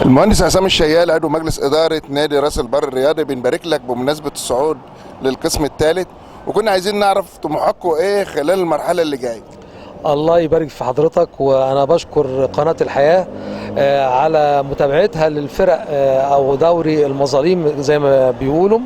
المهندس عصام الشيال عضو مجلس إدارة نادي راس البر الرياضي، بنبارك لك بمناسبة الصعود للقسم الثالث، وكنا عايزين نعرف طموحاتكم ايه خلال المرحلة اللي جاية. الله يبارك في حضرتك، وانا بشكر قناة الحياة على متابعتها للفرق او دوري المظالم زي ما بيقولوا،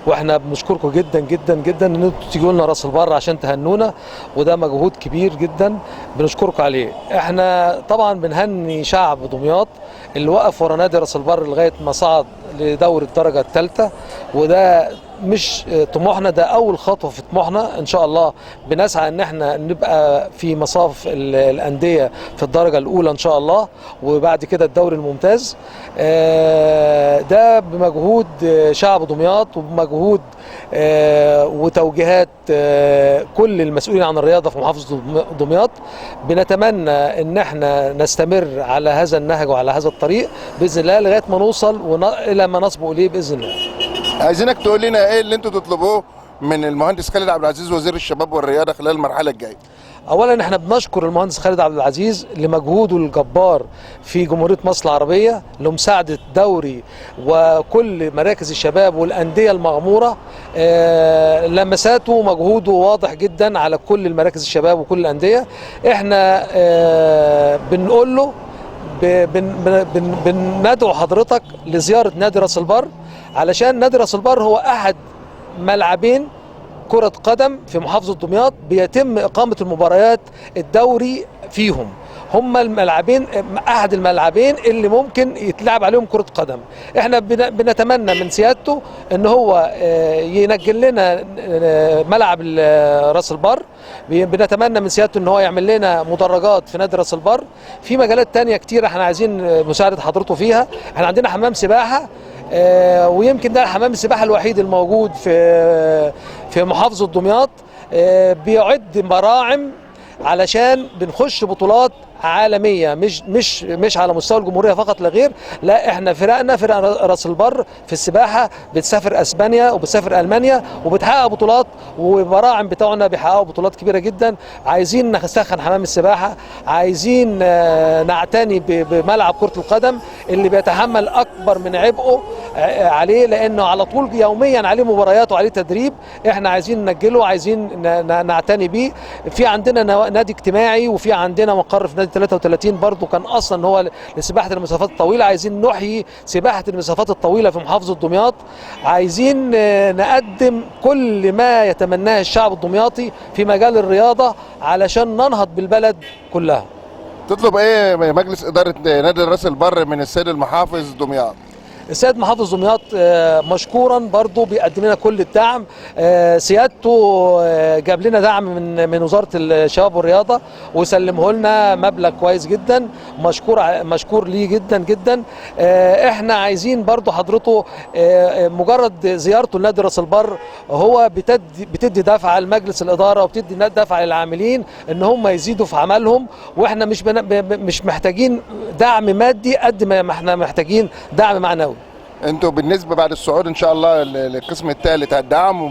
واحنا بنشكركم جدا جدا جدا ان انتوا تيجوا لنا راس البر عشان تهنونا، وده مجهود كبير جدا بنشكركم عليه. احنا طبعا بنهني شعب دمياط اللي وقف ورا نادي راس البر لغايه ما صعد لدوري الدرجه الثالثه، وده مش طموحنا، ده اول خطوه في طموحنا. ان شاء الله بنسعى ان احنا نبقى في مصاف الانديه في الدرجه الاولى ان شاء الله، وبعد كده الدوري الممتاز. ده بمجهود شعب دمياط وبمجهود وتوجيهات كل المسؤولين عن الرياضه في محافظه دمياط. بنتمنى ان احنا نستمر على هذا النهج وعلى هذا الطريق باذن الله لغايه ما نوصل الى ما نسبق اليه باذن الله. عايزينك تقول لنا ايه اللي انتوا تطلبوه من المهندس خالد عبد العزيز وزير الشباب والرياضه خلال المرحله الجايه. اولا احنا بنشكر المهندس خالد عبد العزيز لمجهوده الجبار في جمهوريه مصر العربيه لمساعده دوري وكل مراكز الشباب والانديه المغموره. لمساته ومجهوده واضح جدا على كل المراكز الشباب وكل الانديه. احنا بنقول له بندعو حضرتك لزياره نادي راس البر، علشان نادي راس البر هو احد ملعبين كرة قدم في محافظة دمياط بيتم إقامة المباريات الدوري فيهم. هم الملعبين، احد الملعبين اللي ممكن يتلعب عليهم كرة قدم. احنا بنتمنى من سيادته ان هو ينجل لنا ملعب راس البر. بنتمنى من سيادته ان هو يعمل لنا مدرجات في نادي راس البر. في مجالات تانية كتير احنا عايزين مساعدة حضرته فيها. احنا عندنا حمام سباحة، ويمكن ده حمام السباحة الوحيد الموجود في محافظة دمياط. بيعد مراعم علشان بنخش بطولات عالمية، مش على مستوى الجمهورية فقط لا غير. لا، احنا فرق راس البر في السباحة بتسافر اسبانيا وبتسافر المانيا وبتحقق بطولات، وبراعم بتوعنا بيحققوا بطولات كبيرة جدا. عايزين نسخن حمام السباحة، عايزين نعتني بملعب كرة القدم اللي بيتحمل اكبر من عبئه عليه، لانه على طول يوميا عليه مباريات وعليه تدريب. احنا عايزين ننجله، عايزين نعتني بيه. في عندنا نادي اجتماعي، وفي عندنا مقر في نادي 33 برضو كان اصلا هو لسباحه المسافات الطويله. عايزين نحيي سباحه المسافات الطويله في محافظه دمياط. عايزين نقدم كل ما يتمناه الشعب الدمياطي في مجال الرياضه علشان ننهض بالبلد كلها. تطلب ايه مجلس اداره نادي راس البر من السيد المحافظ دمياط؟ السيد محافظ دمياط مشكورا برضو بيقدم لنا كل الدعم. سيادته جاب لنا دعم من وزارة الشباب والرياضة وسلمه لنا مبلغ كويس جدا، مشكور ليه جدا جدا. احنا عايزين برضو حضرته مجرد زيارته لنادي راس البر هو بتدي دفعة لمجلس الإدارة وبتدي دفعة للعاملين ان هم يزيدوا في عملهم، واحنا مش محتاجين دعم مادي قد ما احنا محتاجين دعم معنوي. انتوا بالنسبه بعد الصعود ان شاء الله للقسم الثالث هتدعموا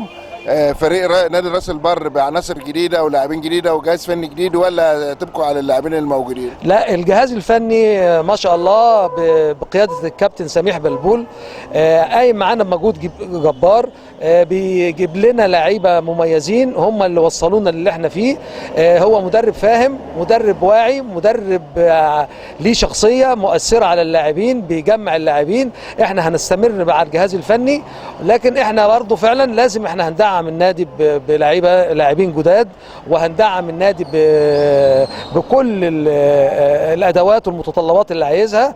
فريق نادي راس البر بعناصر جديده ولاعبين جديده وجهاز فني جديد، ولا تبقوا على اللاعبين الموجودين؟ لا، الجهاز الفني ما شاء الله بقياده الكابتن سميح بلبول قايم معانا بمجهود جبار. بيجيب لنا لعيبه مميزين هم اللي وصلونا اللي احنا فيه. هو مدرب فاهم، مدرب واعي، مدرب ليه شخصيه مؤثره على اللاعبين، بيجمع اللاعبين. احنا هنستمر مع الجهاز الفني، لكن احنا برضه فعلا لازم احنا هندعم النادي لاعبين جداد، وهندعم النادي بكل الادوات والمتطلبات اللي عايزها،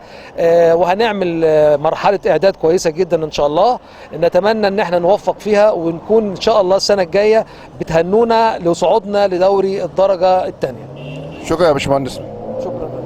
وهنعمل مرحله اعداد كويسه جدا ان شاء الله. نتمنى ان احنا نوفق فيها ونكون ان شاء الله السنه الجايه بتهنونا لصعودنا لدوري الدرجه الثانيه. شكرا يا باشمهندس.